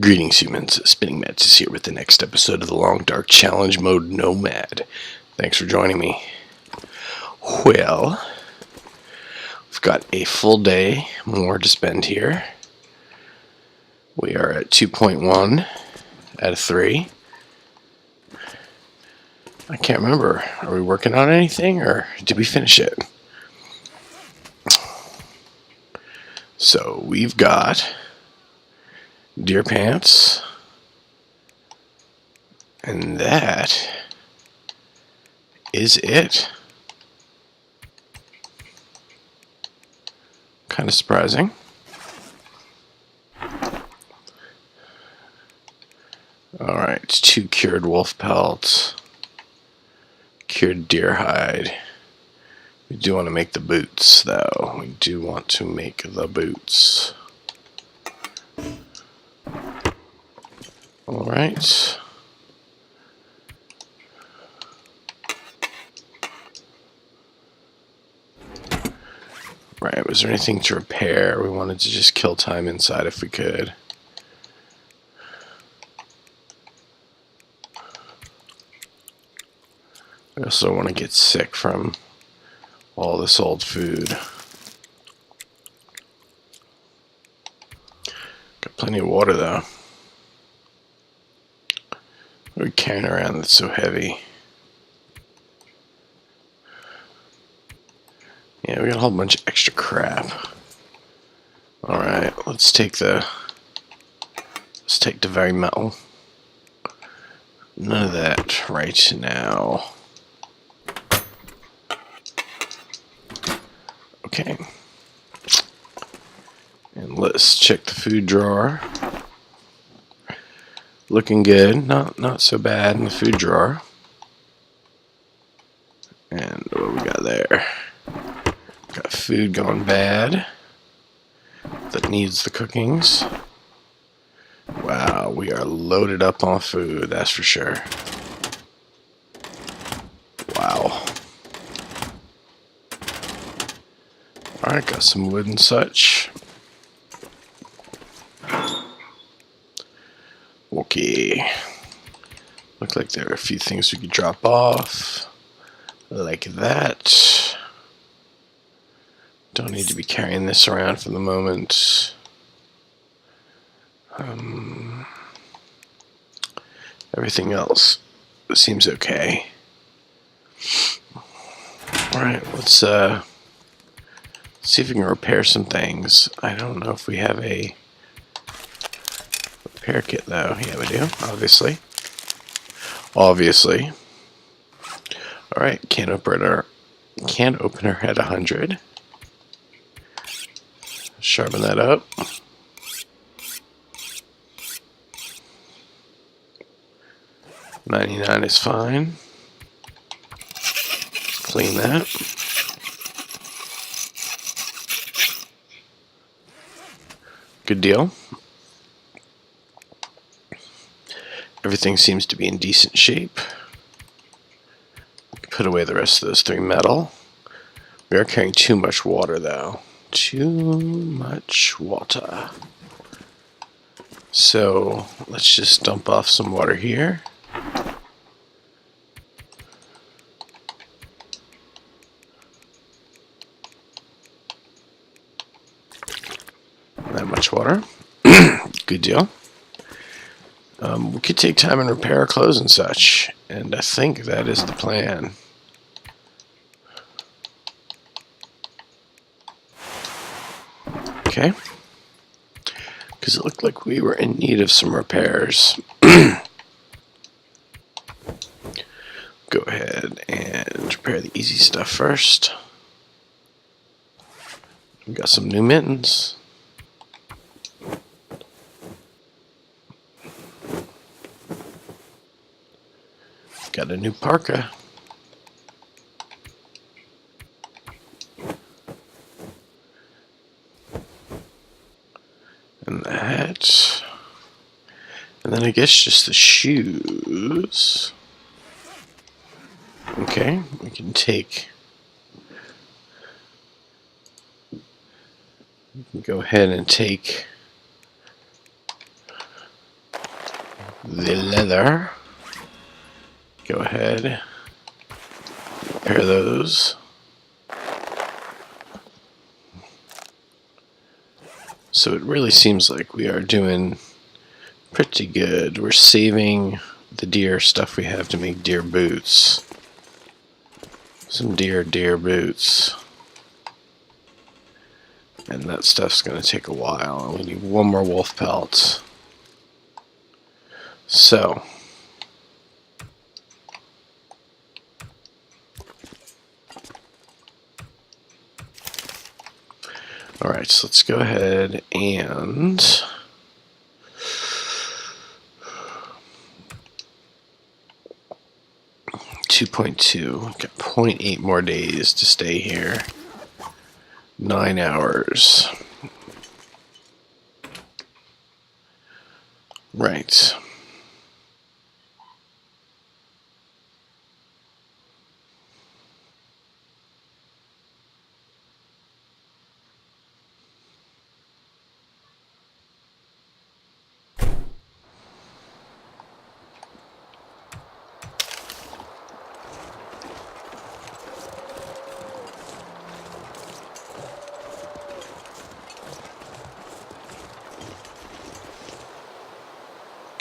Greetings, humans. Spinning Mantis here with the next episode of the Long Dark Challenge Mode Nomad. Thanks for joining me. Well, we've got a full day more to spend here. We are at 2.1 out of 3. I can't remember. Are we working on anything, or did we finish it? So we've got deer pants, and that is it. Kind of surprising. Alright, 2 cured wolf pelts, cured deer hide. We do want to make the boots, though. We do want to make the boots. Alright. Right, was there anything to repair? We wanted to just kill time inside if we could. I also want to get sick from all this old food. Got plenty of water, though. What are we carrying around that's so heavy? Yeah, we got a whole bunch of extra crap. Alright, let's take the very metal. None of that right now. Okay. And let's check the food drawer. Looking good. Not so bad in the food drawer. And what we got there? Got food gone bad that needs the cookings. Wow, we are loaded up on food, that's for sure. Wow. Alright, got some wood and such. Okay. Look like there are a few things we could drop off. Like that. Don't need to be carrying this around for the moment. Everything else seems okay. Alright, let's see if we can repair some things. I don't know if we have a repair kit, though. Yeah, we do, obviously. Obviously. Alright, can opener at 100. Sharpen that up. $99 is fine. Clean that. Good deal. Everything seems to be in decent shape. Put away the rest of those 3 metal. We are carrying too much water, though. Too much water. So let's just dump off some water here. That much water. Good deal. We could take time and repair our clothes and such, and I think that is the plan. Okay. Because it looked like we were in need of some repairs. Go ahead and repair the easy stuff first. We've got some new mittens. Got a new parka. And the hat. And then I guess just the shoes. Okay, we can go ahead and take the leather. Go ahead. Pair those. So it really seems like we are doing pretty good. We're saving the deer stuff we have to make deer boots. Some deer boots. And that stuff's going to take a while. And we need one more wolf pelt. So. Alright, so let's go ahead and 2.2. Got 0.8 more days to stay here. 9 hours. Right.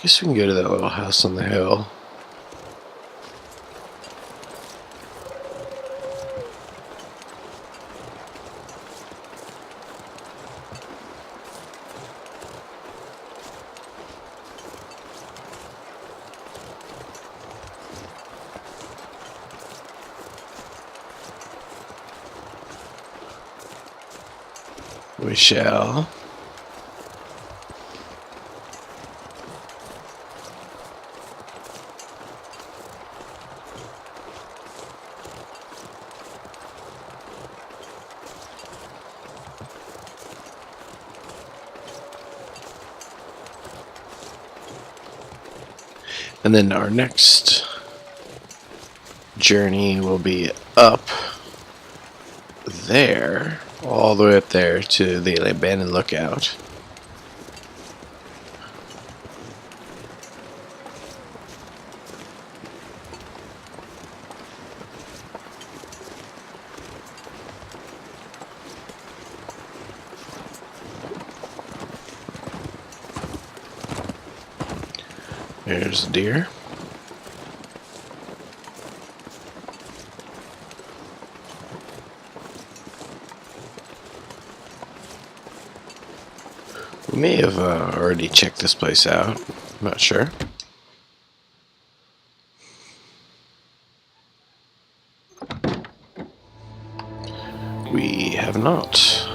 Guess we can go to that little house on the hill. We shall. And then our next journey will be up there, all the way up there to the abandoned lookout. There's the deer. We may have already checked this place out. I'm not sure. We have not.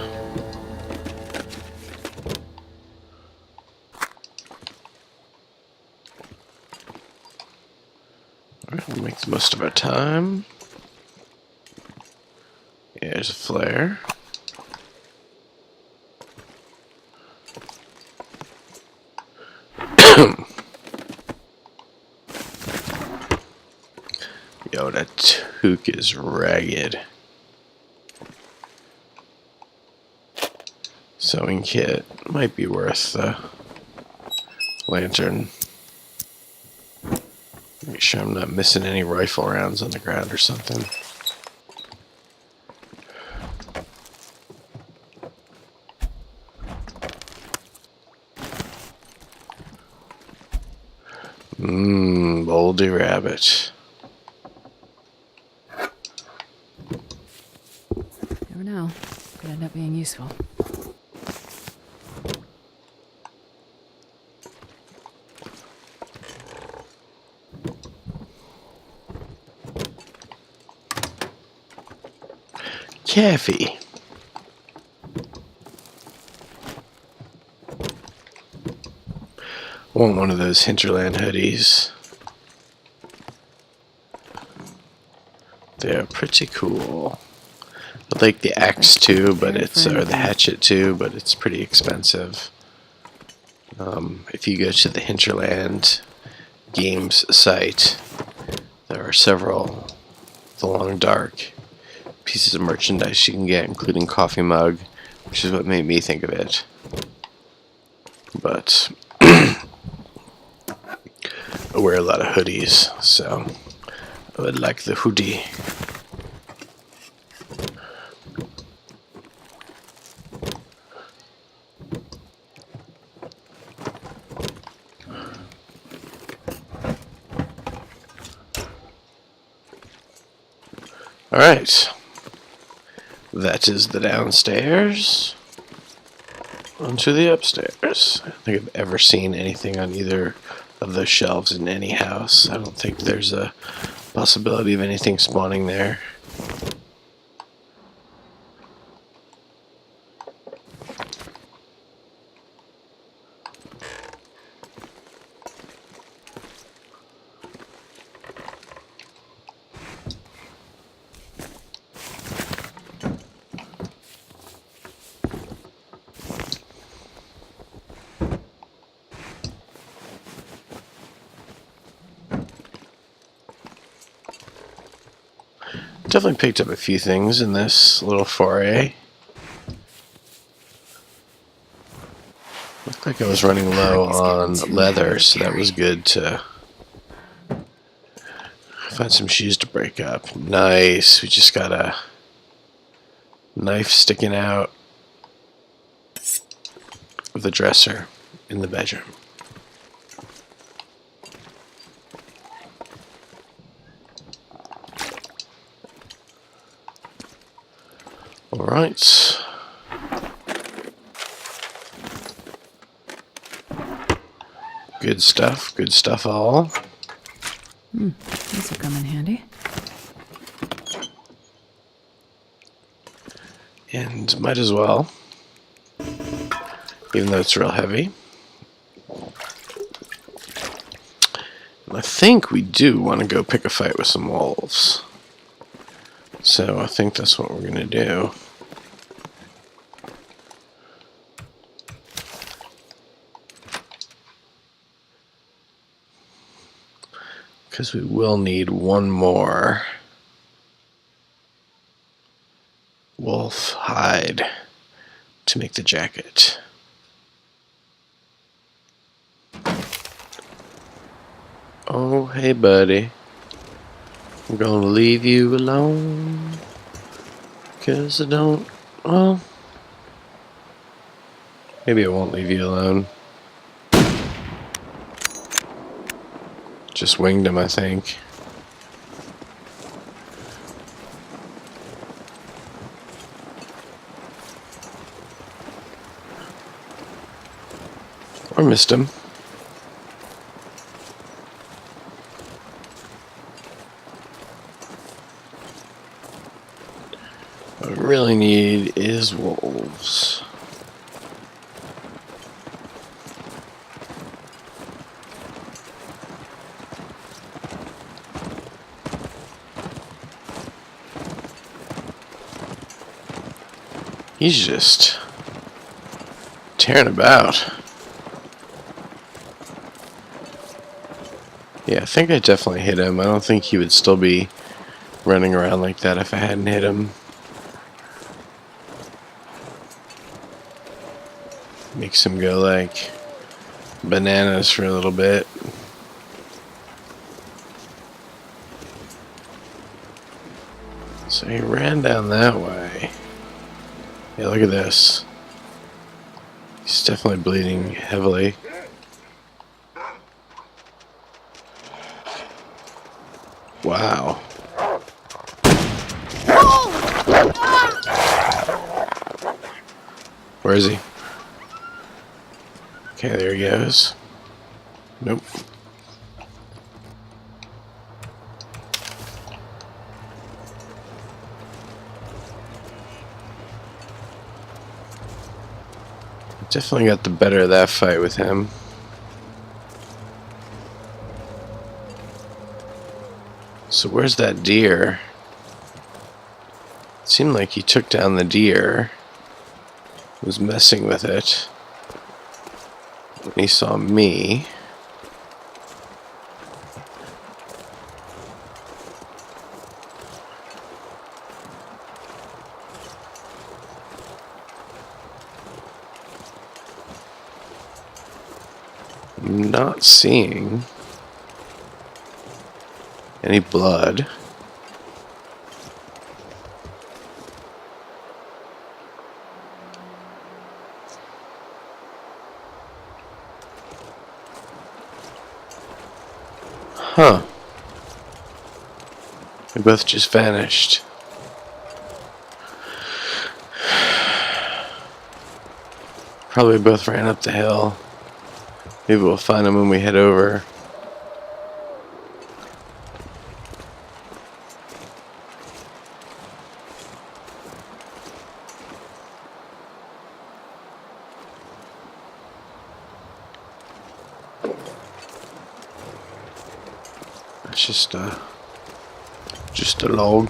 Alright, we'll make the most of our time. Yeah, there's a flare. Yo, that toque is ragged. Sewing kit might be worth the lantern. Make sure I'm not missing any rifle rounds on the ground or something. Moldy rabbit. Never know. Could end up being useful. Caffey. I want one of those hinterland hoodies. They're pretty cool. I like the axe too, but it's or the hatchet too, but it's pretty expensive. If you go to the Hinterland Games site, there are several The Long Dark pieces of merchandise you can get, including coffee mug, which is what made me think of it. But I wear a lot of hoodies, so I would like the hoodie. Alright. That is the downstairs. Onto the upstairs. I don't think I've ever seen anything on either of those shelves in any house. I don't think there's a possibility of anything spawning there. Definitely picked up a few things in this little foray. Looked like I was running low on leather, so that was good to find some shoes to break up. Nice. We just got a knife sticking out of the dresser in the bedroom. Alright. Good stuff all. This will come in handy. And might as well, even though it's real heavy. I think we do want to go pick a fight with some wolves. So I think that's what we're going to do. Because we will need one more wolf hide to make the jacket. Oh, hey buddy. I'm gonna leave you alone. 'Cause I don't, well, maybe I won't leave you alone. Just winged him, I think. Or missed him. What we really need is wolves. He's just tearing about. Yeah, I think I definitely hit him. I don't think he would still be running around like that if I hadn't hit him. Makes him go like bananas for a little bit. So he ran down that way. Yeah, look at this. He's definitely bleeding heavily. Wow. Where is he? Okay, there he goes. Nope. Definitely got the better of that fight with him. So where's that deer? It seemed like he took down the deer. Was messing with it. When he saw me. I'm not seeing Any blood? Huh. They both just vanished. Probably both ran up the hill. Maybe we'll find them when we head over. It's just a log.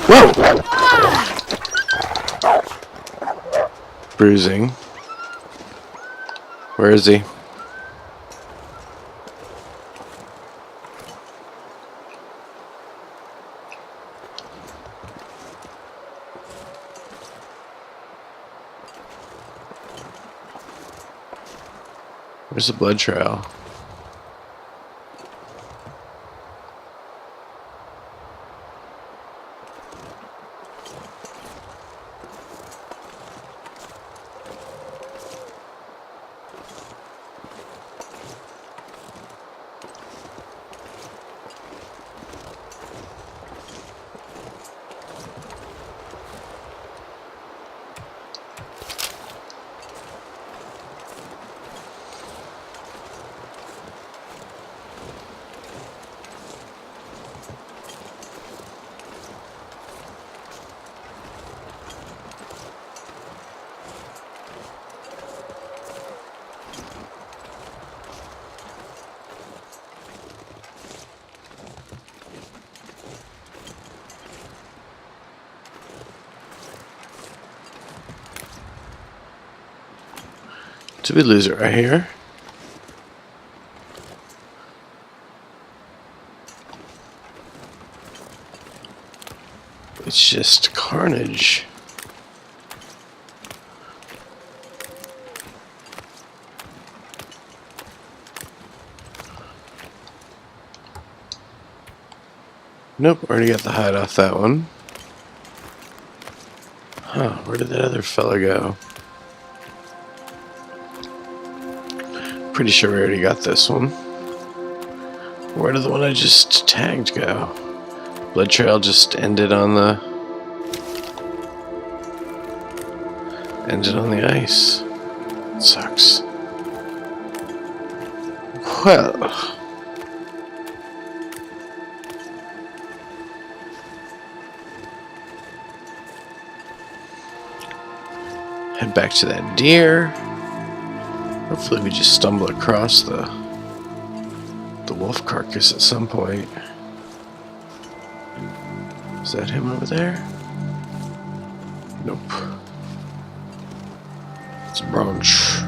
Whoa! Bruising. Where is he? Where's the blood trail? Did we lose it right here? It's just carnage. Nope, already got the hide off that one. Huh, where did that other fella go? Pretty sure we already got this one. Where did the one I just tagged go? Blood trail just ended on the ice. It sucks. Well, head back to that deer. Hopefully we just stumble across the wolf carcass at some point. Is that him over there? Nope. It's a branch.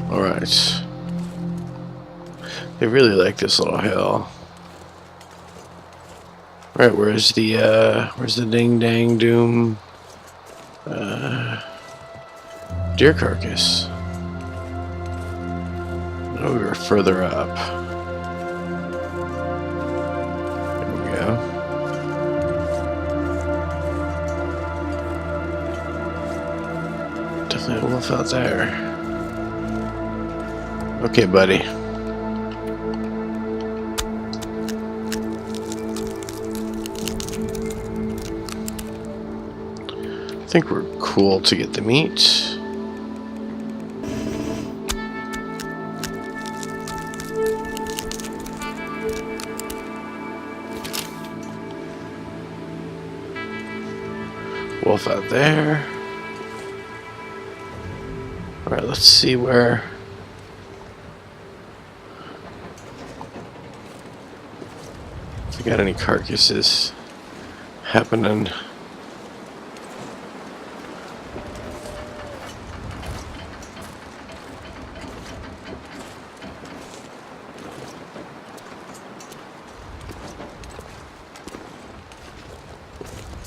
Alright. They really like this little hill. Alright, where's the ding dang doom deer carcass? Oh, we were further up. There we go. Definitely a wolf out there. Okay, buddy. I think we're cool to get the meat. Wolf out there. Alright, let's see where. If we got any carcasses happening.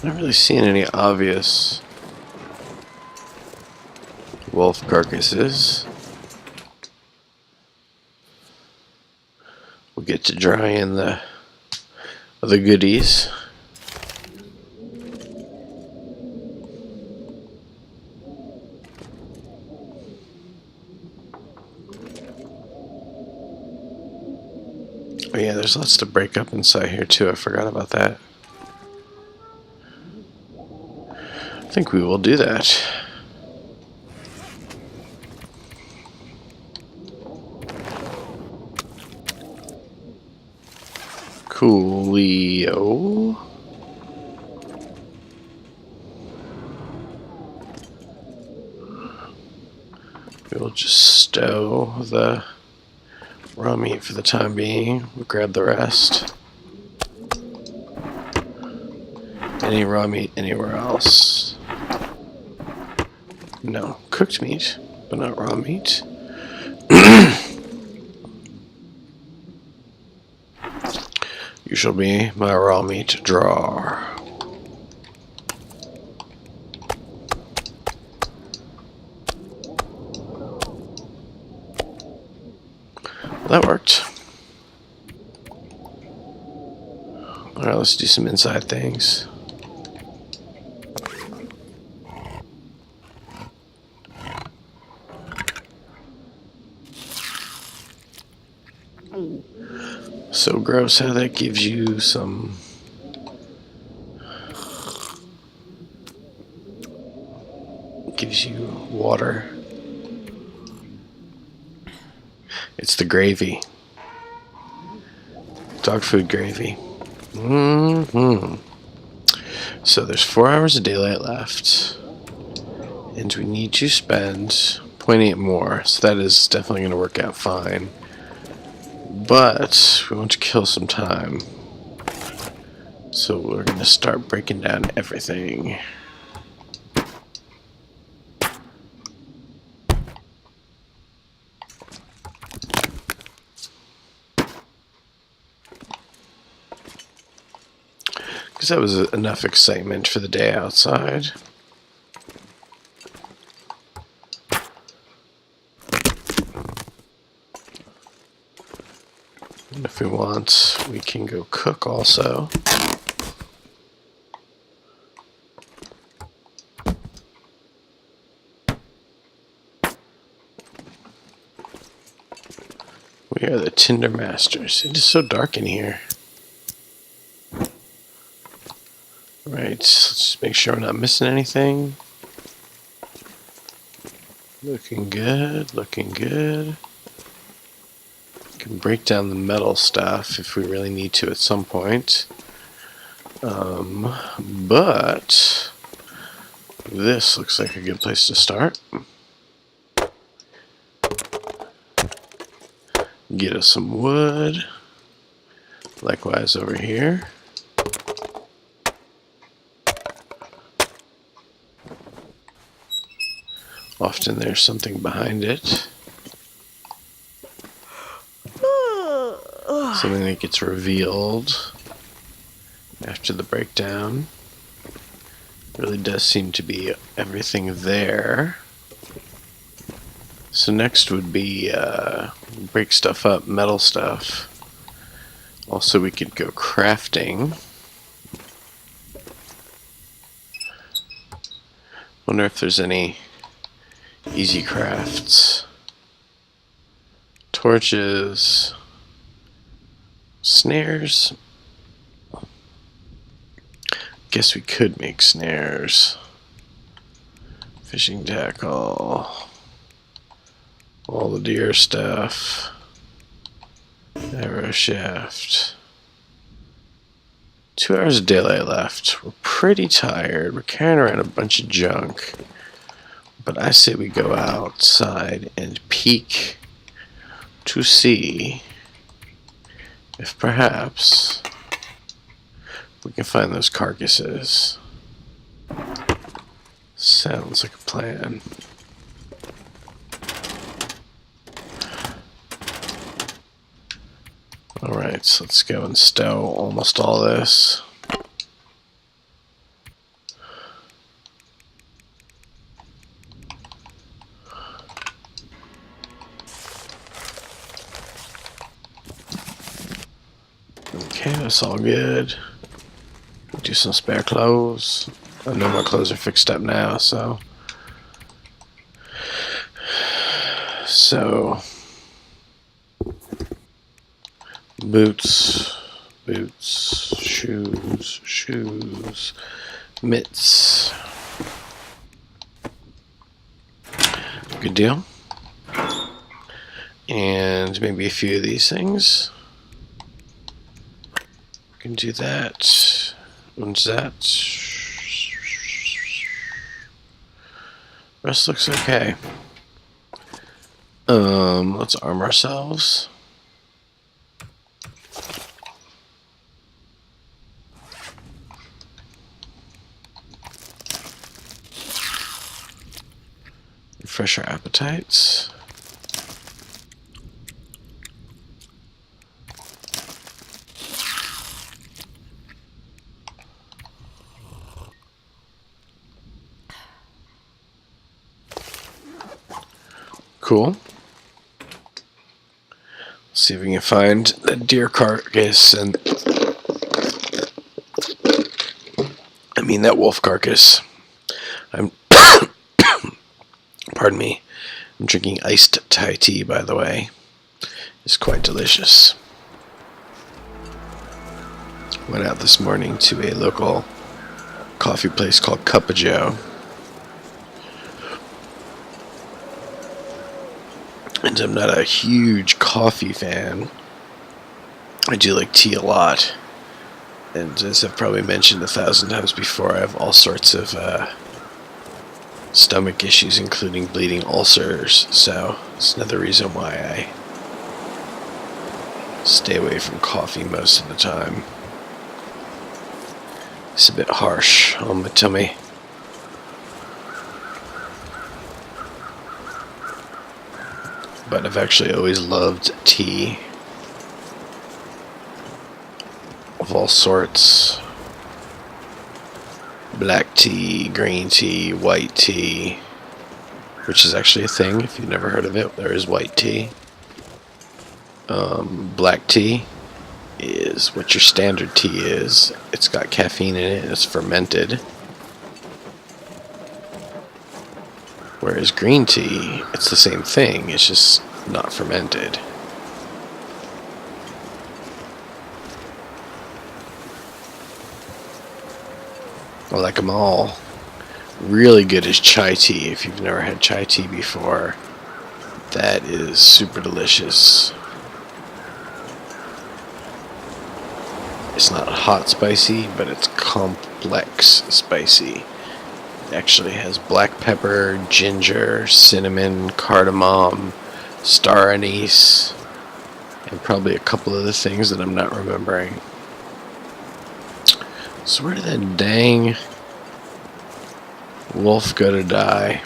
Not really seeing any obvious wolf carcasses. get to dry in the goodies. Oh yeah, there's lots to break up inside here too. I forgot about that. I think we will do that. Coolio. We'll just stow the raw meat for the time being. We'll grab the rest. Any raw meat anywhere else? No. Cooked meat, but not raw meat. You shall be my raw meat drawer. That worked. Alright, let's do some inside things. So gross how that gives you some water. It's the gravy. Dog food gravy. So there's 4 hours of daylight left, and we need to spend 0.8 more, so that is definitely going to work out fine. But we want to kill some time, so we're going to start breaking down everything. Because that was enough excitement for the day outside. And if we want, we can go cook also. We are the Tinder Masters. It is so dark in here. Right, let's just make sure we're not missing anything. Looking good, looking good. Can break down the metal stuff if we really need to at some point. But this looks like a good place to start. Get us some wood. Likewise over here. Often there's something behind it. Something that gets revealed after the breakdown. Really does seem to be everything there. So next would be break stuff up, metal stuff. Also we could go crafting. Wonder if there's any easy crafts. Torches. Snares. Guess we could make snares. Fishing tackle. All the deer stuff. Arrow shaft. 2 hours of daylight left. We're pretty tired. We're carrying around a bunch of junk. But I say we go outside and peek to see if perhaps we can find those carcasses. Sounds like a plan. Alright, so let's go and stow almost all this. Okay, that's all good. Do some spare clothes. I know my clothes are fixed up now, so boots, shoes, mitts. Good deal. And maybe a few of these things. Can do that. What's that? Rest looks okay. Let's arm ourselves. Refresh our appetites. Cool. See if we can find the deer carcass and that wolf carcass. Pardon me. I'm drinking iced Thai tea, by the way. It's quite delicious. Went out this morning to a local coffee place called Cup of Joe. And I'm not a huge coffee fan. I do like tea a lot. And as I've probably mentioned 1,000 times before, I have all sorts of stomach issues, including bleeding ulcers. So it's another reason why I stay away from coffee most of the time. It's a bit harsh on my tummy. But I've actually always loved tea of all sorts. Black tea, green tea, white tea, which is actually a thing. If you've never heard of it, there is white tea. Black tea is what your standard tea is. It's got caffeine in it and it's fermented. Whereas green tea, it's the same thing, it's just not fermented. I like them all. Really good is chai tea. If you've never had chai tea before, that is super delicious. It's not hot spicy, but it's complex spicy. It actually has black pepper, ginger, cinnamon, cardamom, star anise, and probably a couple other things that I'm not remembering. So where did that dang wolf go to die?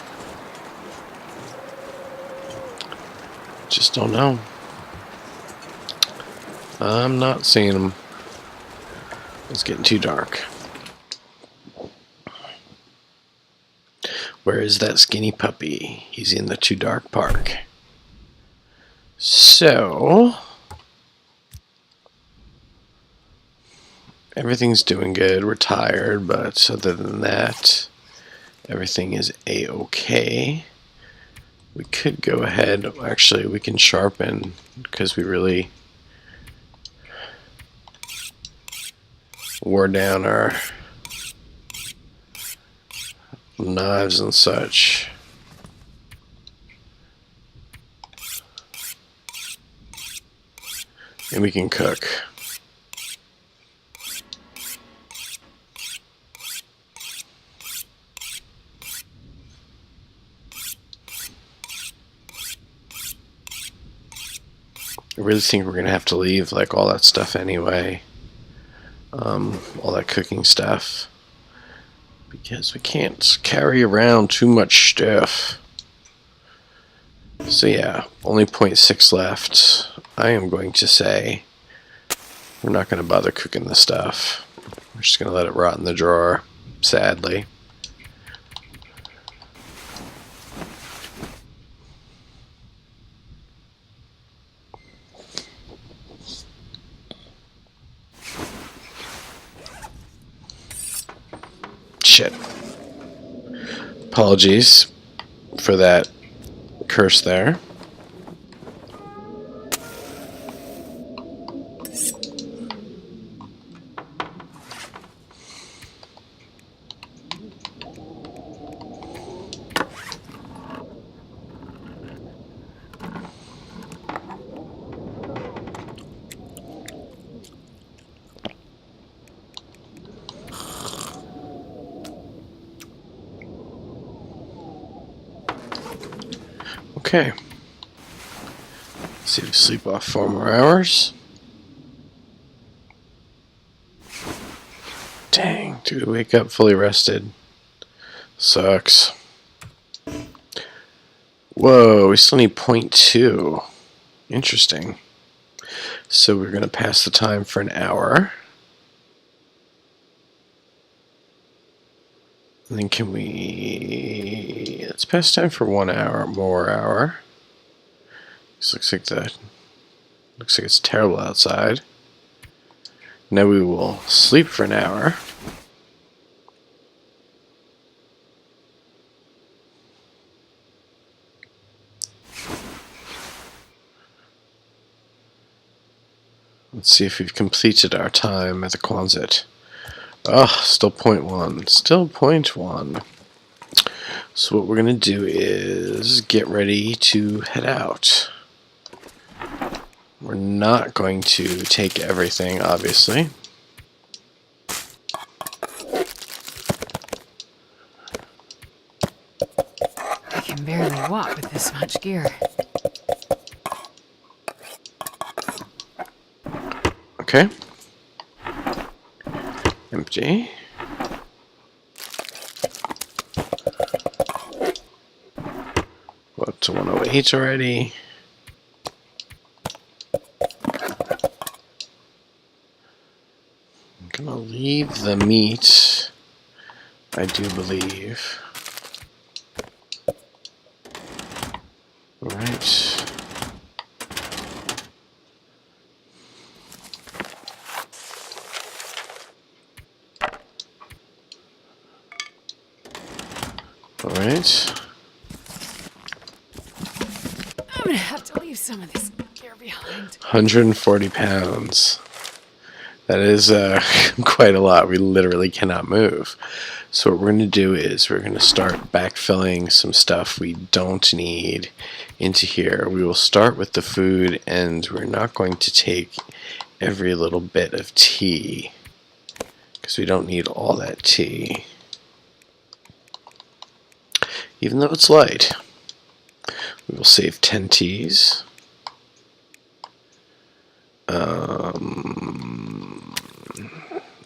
Just don't know. I'm not seeing him. It's getting too dark. Where is that skinny puppy? He's in the Too Dark Park. So everything's doing good. We're tired, but other than that, everything is a-okay. We could go ahead. Actually, we can sharpen because we really wore down our knives and such. And we can cook. I really think we're gonna have to leave like all that stuff anyway. All that cooking stuff. Because we can't carry around too much stuff. So yeah, only 0.6 left. I am going to say we're not going to bother cooking the stuff. We're just going to let it rot in the drawer, sadly. shit. Apologies for that curse there. Okay. Let's see if we sleep off 4 more hours. Dang, dude, wake up fully rested. Sucks. Whoa, we still need 0.2. Interesting. So we're going to pass the time for an hour. And then can we... Let's pass time for 1 hour, more hour. This looks like it's terrible outside. Now we will sleep for an hour. Let's see if we've completed our time at the Quonset. Oh, still 0.1. Still 0.1. So what we're going to do is get ready to head out. We're not going to take everything, obviously. I can barely walk with this much gear. Okay. Empty. We're up to 108 already. I'm gonna leave the meat, I do believe. Alright. Alright. I'm gonna have to leave some of this gear behind. 140 pounds. That is quite a lot. We literally cannot move. So what we're going to do is we're going to start backfilling some stuff we don't need into here. We will start with the food, and we're not going to take every little bit of tea because we don't need all that tea. Even though it's light. We will save 10 teas.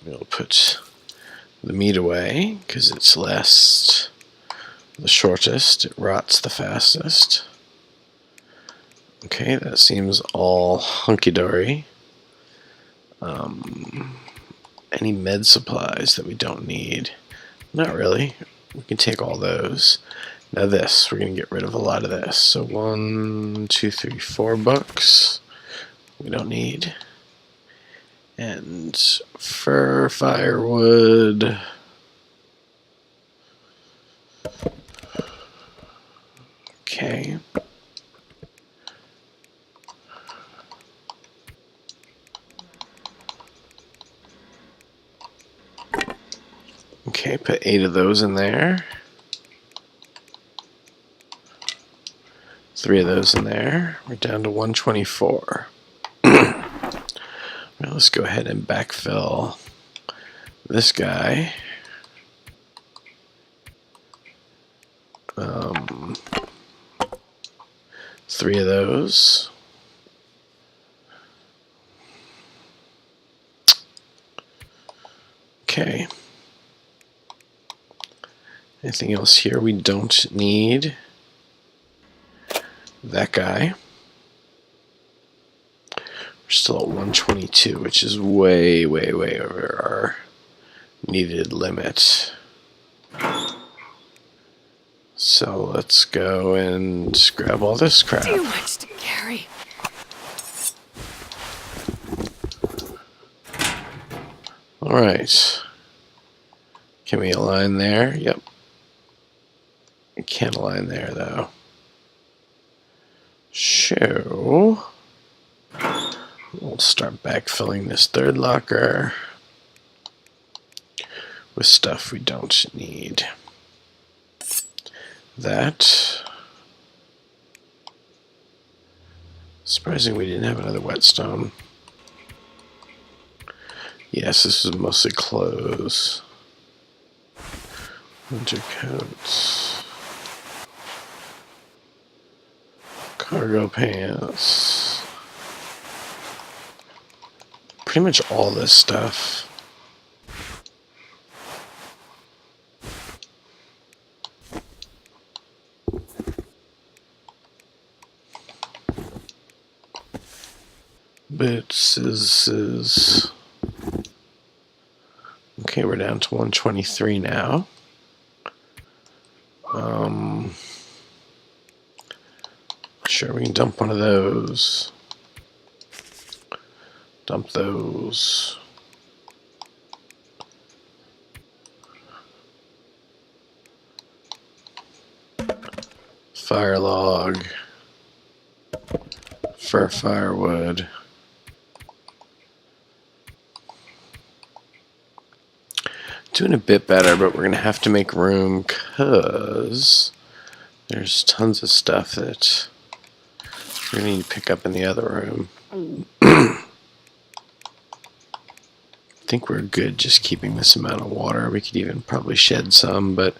We'll put the meat away because it's the shortest. It rots the fastest. Okay, that seems all hunky-dory. Any med supplies that we don't need? Not really. We can take all those. Now this, we're going to get rid of a lot of this. So 1, 2, 3, 4 books we don't need. And fur, firewood. Okay. Okay, put 8 of those in there. 3 of those in there. We're down to 124. Now let's go ahead and backfill this guy. 3 of those. Okay. Anything else here we don't need? That guy. We're still at 122, which is way, way, way over our needed limit. So let's go and grab all this crap. Too much to carry. Alright. Can we align there? Yep. We can't align there, though. So, we'll start backfilling this third locker with stuff we don't need. That. Surprising we didn't have another whetstone. Yes, this is mostly clothes. Winter coats. Cargo pants. Pretty much all this stuff. Boots is okay, we're down to 123 now. Sure, we can dump one of those. Dump those. Fire log. For firewood. Doing a bit better, but we're going to have to make room because there's tons of stuff that we're going to need to pick up in the other room. I think we're good just keeping this amount of water. We could even probably shed some, but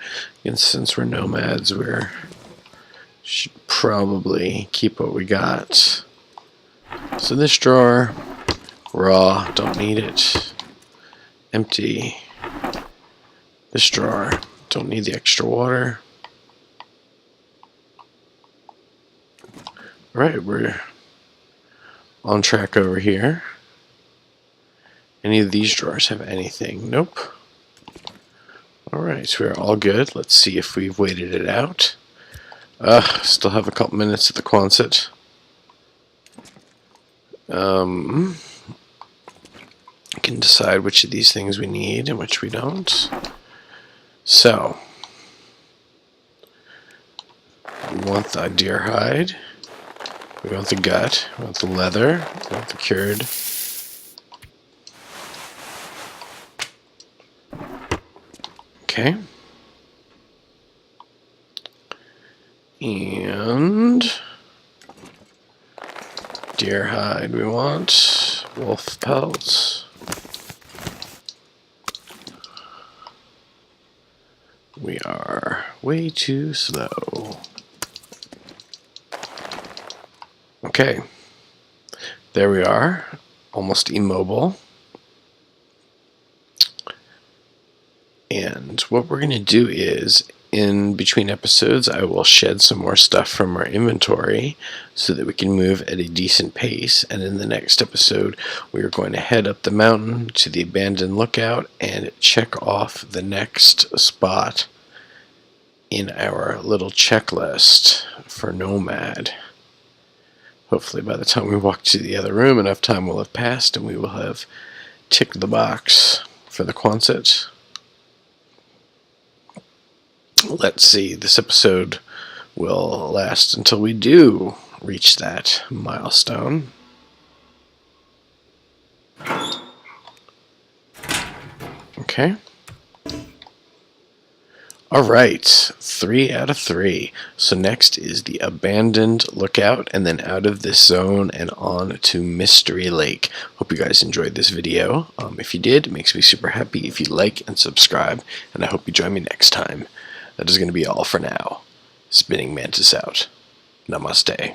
since we're nomads, we should probably keep what we got. So this drawer, raw, don't need it. Empty. This drawer, don't need the extra water. Alright, we're on track over here. Any of these drawers have anything? Nope. Alright, so we're all good. Let's see if we've waited it out. Still have a couple minutes at the Quonset. Can decide which of these things we need and which we don't. So, we want the deer hide, we want the gut, we want the leather, we want the cured. Okay. And deer hide we want, wolf pelts. We are way too slow. Okay, there we are, almost immobile. And what we're going to do is, in between episodes, I will shed some more stuff from our inventory so that we can move at a decent pace. And in the next episode, we are going to head up the mountain to the abandoned lookout and check off the next spot in our little checklist for Nomad. Hopefully by the time we walk to the other room, enough time will have passed and we will have ticked the box for the Quonset. Let's see, this episode will last until we do reach that milestone. Okay. Alright, 3 out of 3. So next is the abandoned lookout, and then out of this zone and on to Mystery Lake. Hope you guys enjoyed this video. If you did, it makes me super happy if you like and subscribe, and I hope you join me next time. That is going to be all for now. Spinning Mantis out. Namaste.